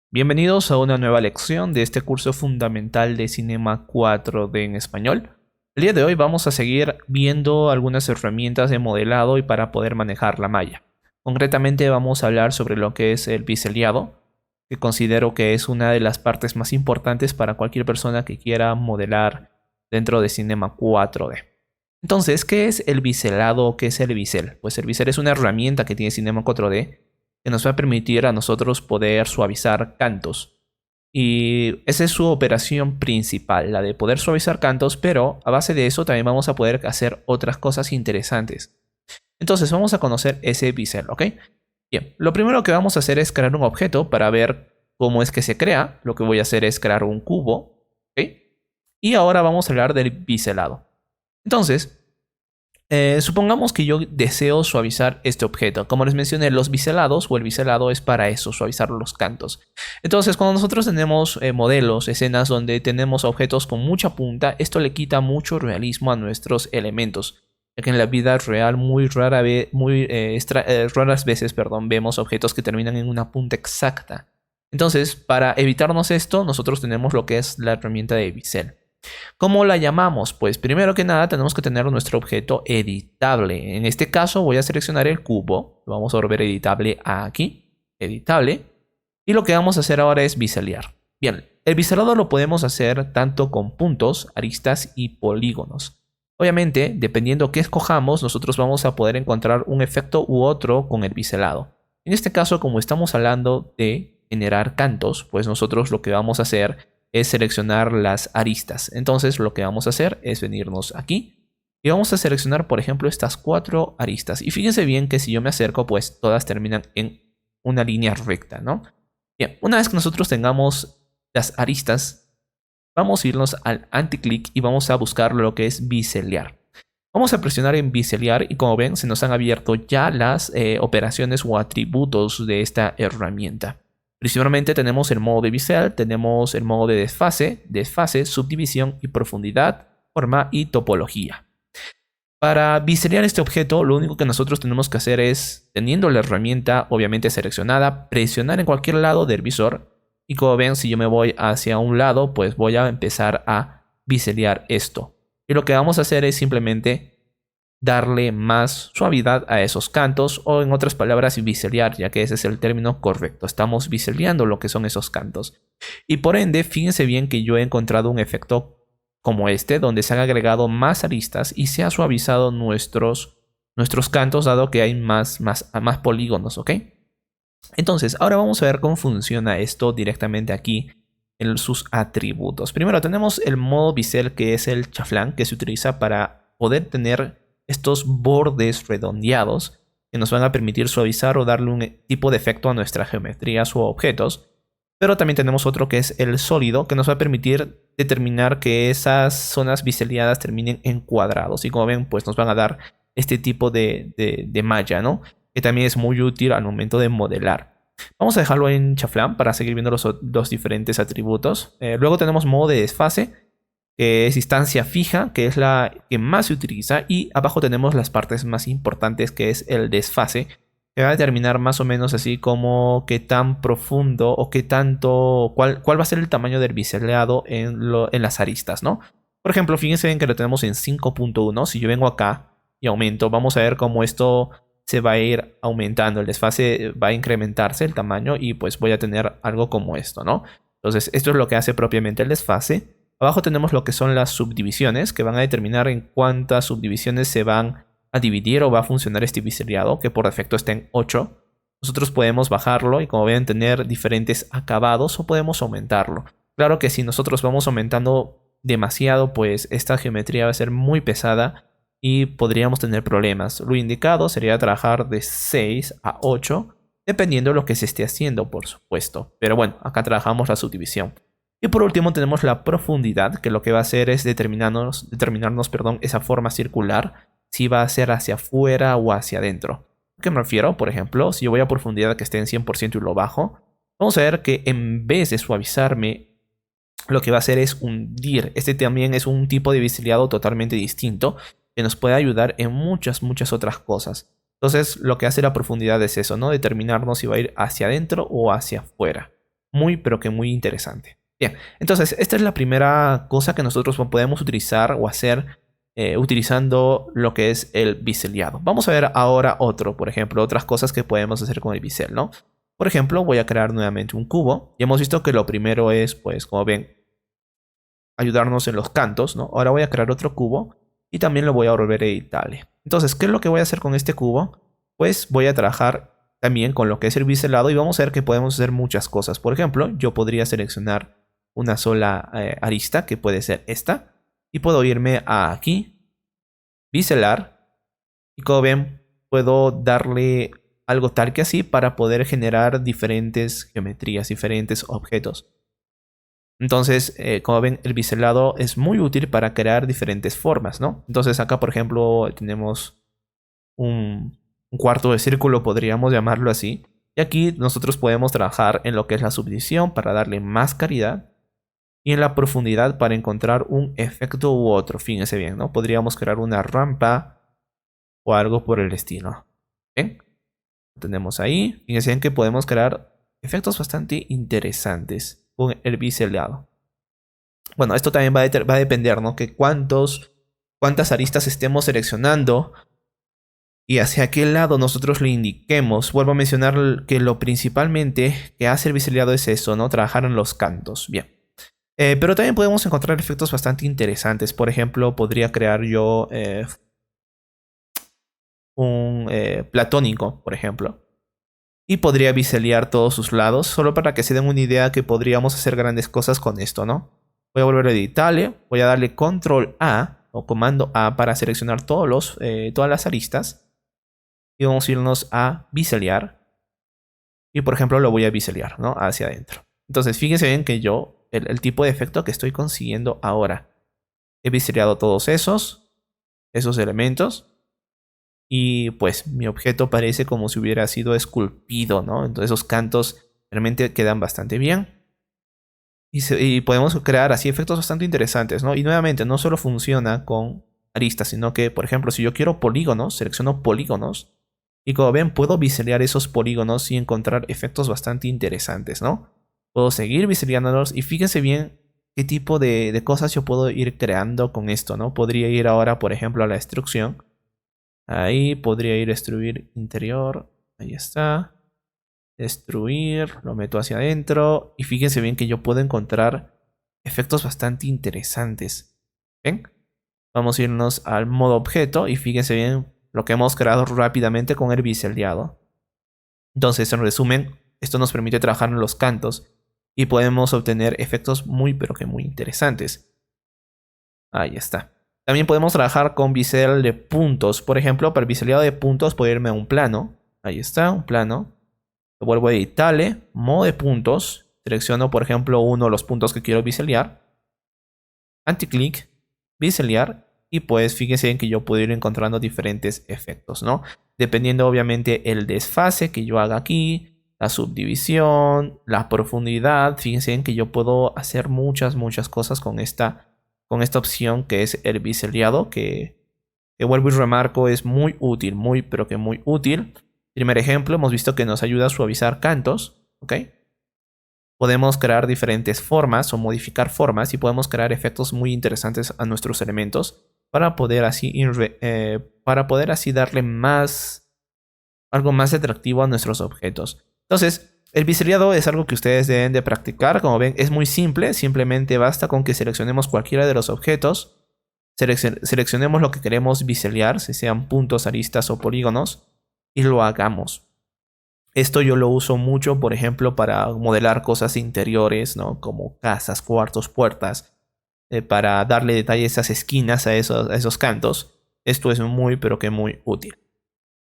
Bienvenidos a una nueva lección de este curso fundamental de Cinema 4D en español. El día de hoy vamos a seguir viendo algunas herramientas de modelado y para poder manejar la malla. Concretamente vamos a hablar sobre lo que es el biseliado, que considero que es una de las partes más importantes para cualquier persona que quiera modelar dentro de Cinema 4D. Entonces, ¿qué es el biselado o qué es el bisel? Pues el bisel es una herramienta que tiene Cinema 4D que nos va a permitir a nosotros poder suavizar cantos. Y esa es su operación principal, la de poder suavizar cantos, pero a base de eso también vamos a poder hacer otras cosas interesantes. Entonces vamos a conocer ese bisel, ¿ok? Bien, lo primero que vamos a hacer es crear un objeto para ver cómo es que se crea. Lo que voy a hacer es crear un cubo, ¿ok? Y ahora vamos a hablar del biselado. Entonces, supongamos que yo deseo suavizar este objeto. Como les mencioné, los biselados o el biselado es para eso, suavizar los cantos. Entonces, cuando nosotros tenemos modelos, escenas donde tenemos objetos con mucha punta, esto le quita mucho realismo a nuestros elementos. Ya que en la vida real raras veces, vemos objetos que terminan en una punta exacta. Entonces, para evitarnos esto, nosotros tenemos lo que es la herramienta de bisel. ¿Cómo la llamamos? Pues primero que nada tenemos que tener nuestro objeto editable. En este caso voy a seleccionar el cubo. Lo vamos a volver editable aquí. Editable. Y lo que vamos a hacer ahora es biselear. Bien, el biselado lo podemos hacer tanto con puntos, aristas y polígonos. Obviamente, dependiendo qué escojamos, nosotros vamos a poder encontrar un efecto u otro con el biselado. En este caso, como estamos hablando de generar cantos, pues nosotros lo que vamos a hacer es seleccionar las aristas. Entonces lo que vamos a hacer es venirnos aquí y vamos a seleccionar, por ejemplo, estas 4 aristas. Y fíjense bien que si yo me acerco, pues todas terminan en una línea recta, ¿no? Bien, una vez que nosotros tengamos las aristas, vamos a irnos al anticlick y vamos a buscar lo que es biselear. Vamos a presionar en biselear y como ven se nos han abierto ya las operaciones o atributos de esta herramienta. Principalmente tenemos el modo de bisel, tenemos el modo de desfase, subdivisión y profundidad, forma y topología. Para biselear este objeto, lo único que nosotros tenemos que hacer es, teniendo la herramienta obviamente seleccionada, presionar en cualquier lado del visor. Y como ven, si yo me voy hacia un lado, pues voy a empezar a biselear esto. Y lo que vamos a hacer es simplemente darle más suavidad a esos cantos, o en otras palabras biselear, ya que ese es el término correcto. Estamos biseleando lo que son esos cantos. Y por ende, fíjense bien que yo he encontrado un efecto como este, donde se han agregado más aristas y se ha suavizado nuestros cantos, dado que hay más polígonos, ¿ok? Entonces, ahora vamos a ver cómo funciona esto directamente aquí en sus atributos. Primero tenemos el modo bisel, que es el chaflán, que se utiliza para poder tener estos bordes redondeados que nos van a permitir suavizar o darle un tipo de efecto a nuestras geometrías o objetos. Pero también tenemos otro que es el sólido, que nos va a permitir determinar que esas zonas biseleadas terminen en cuadrados. Y como ven, pues nos van a dar este tipo de malla, ¿no? Que también es muy útil al momento de modelar. Vamos a dejarlo en chaflán para seguir viendo los diferentes atributos. Luego tenemos modo de desfase, que es instancia fija, que es la que más se utiliza. Y abajo tenemos las partes más importantes, que es el desfase, que va a determinar más o menos así como qué tan profundo o qué tanto, cuál va a ser el tamaño del biseleado en las aristas, ¿no? Por ejemplo, fíjense bien que lo tenemos en 5.1. Si yo vengo acá y aumento, vamos a ver cómo esto se va a ir aumentando. El desfase va a incrementarse el tamaño y pues voy a tener algo como esto, ¿no? Entonces, esto es lo que hace propiamente el desfase. Abajo tenemos lo que son las subdivisiones, que van a determinar en cuántas subdivisiones se van a dividir o va a funcionar este biseleado, que por defecto está en 8. Nosotros podemos bajarlo y como ven tener diferentes acabados o podemos aumentarlo. Claro que si nosotros vamos aumentando demasiado, pues esta geometría va a ser muy pesada y podríamos tener problemas. Lo indicado sería trabajar de 6 a 8, dependiendo de lo que se esté haciendo, por supuesto. Pero bueno, acá trabajamos la subdivisión. Y por último tenemos la profundidad, que lo que va a hacer es determinarnos esa forma circular, si va a ser hacia afuera o hacia adentro. ¿A qué me refiero? Por ejemplo, si yo voy a profundidad que esté en 100% y lo bajo, vamos a ver que en vez de suavizarme, lo que va a hacer es hundir. Este también es un tipo de biseleado totalmente distinto, que nos puede ayudar en muchas otras cosas. Entonces lo que hace la profundidad es eso, ¿no? Determinarnos si va a ir hacia adentro o hacia afuera. muy, pero que muy interesante. Bien, entonces esta es la primera cosa que nosotros podemos utilizar o hacer utilizando lo que es el biseliado. Vamos a ver ahora por ejemplo, otras cosas que podemos hacer con el bisel, ¿no? Por ejemplo, voy a crear nuevamente un cubo. Y hemos visto que lo primero es, pues, como ven, ayudarnos en los cantos, ¿no? Ahora voy a crear otro cubo y también lo voy a volver editable. Entonces, ¿qué es lo que voy a hacer con este cubo? Pues voy a trabajar también con lo que es el biselado y vamos a ver que podemos hacer muchas cosas. Por ejemplo, yo podría seleccionar una sola arista, que puede ser esta, y puedo irme a aquí, biselar, y como ven, puedo darle algo tal que así para poder generar diferentes geometrías, diferentes objetos. Entonces, como ven, el biselado es muy útil para crear diferentes formas, ¿no? Entonces acá, por ejemplo, tenemos un cuarto de círculo, podríamos llamarlo así. Y aquí nosotros podemos trabajar en lo que es la subdivisión para darle más claridad. Y en la profundidad para encontrar un efecto u otro. Fíjense bien, ¿no? Podríamos crear una rampa o algo por el estilo. ¿Ven? Lo tenemos ahí. Fíjense bien que podemos crear efectos bastante interesantes con el biselado. Bueno, esto también va a depender, ¿no? Que cuántas aristas estemos seleccionando y hacia qué lado nosotros le indiquemos. Vuelvo a mencionar que lo principalmente que hace el biselado es eso, ¿no? Trabajar en los cantos. Bien. Pero también podemos encontrar efectos bastante interesantes. Por ejemplo, podría crear yo un platónico, por ejemplo. Y podría biselear todos sus lados, solo para que se den una idea que podríamos hacer grandes cosas con esto, ¿no? Voy a volver a editarle, voy a darle control A o comando A para seleccionar todas las aristas. Y vamos a irnos a biselear. Y por ejemplo lo voy a biselear, ¿no? Hacia adentro. Entonces fíjense bien que yo, el tipo de efecto que estoy consiguiendo ahora. He biseleado todos esos elementos. Y pues mi objeto parece como si hubiera sido esculpido, ¿no? Entonces esos cantos realmente quedan bastante bien. Y podemos crear así efectos bastante interesantes, ¿no? Y nuevamente no solo funciona con aristas, sino que, por ejemplo, si yo quiero polígonos, selecciono polígonos. Y como ven, puedo biselear esos polígonos y encontrar efectos bastante interesantes, ¿no? Puedo seguir biseleándolos y fíjense bien qué tipo de cosas yo puedo ir creando con esto, ¿no? Podría ir ahora, por ejemplo, a la extrusión. Ahí podría ir a extruir interior. Ahí está. Destruir. Lo meto hacia adentro. Y fíjense bien que yo puedo encontrar efectos bastante interesantes. ¿Ven? Vamos a irnos al modo objeto. Y fíjense bien lo que hemos creado rápidamente con el biseleado. Entonces, en resumen, esto nos permite trabajar en los cantos. Y podemos obtener efectos muy, pero que muy interesantes. Ahí está. También podemos trabajar con bisel de puntos. Por ejemplo, para el biseleado de puntos puedo irme a un plano. Ahí está, un plano. Lo vuelvo a editarle, modo de puntos. Selecciono, por ejemplo, uno de los puntos que quiero biselear. Anticlick, biselear. Y pues fíjense en que yo puedo ir encontrando diferentes efectos, ¿no? Dependiendo obviamente el desfase que yo haga aquí, la subdivisión, la profundidad. Fíjense en que yo puedo hacer muchas cosas con esta opción que es el biseleado, que vuelvo y remarco es muy útil, muy pero que muy útil. Primer ejemplo, hemos visto que nos ayuda a suavizar cantos, ¿ok? Podemos crear diferentes formas o modificar formas y podemos crear efectos muy interesantes a nuestros elementos para poder así darle algo más atractivo a nuestros objetos. Entonces, el biseleado es algo que ustedes deben de practicar. Como ven, es muy simple. Simplemente basta con que seleccionemos cualquiera de los objetos. Seleccionemos lo que queremos biselear, si sean puntos, aristas o polígonos. Y lo hagamos. Esto yo lo uso mucho, por ejemplo, para modelar cosas interiores, ¿no? Como casas, cuartos, puertas. Para darle detalle a esas esquinas, a esos cantos. Esto es muy, pero que muy útil.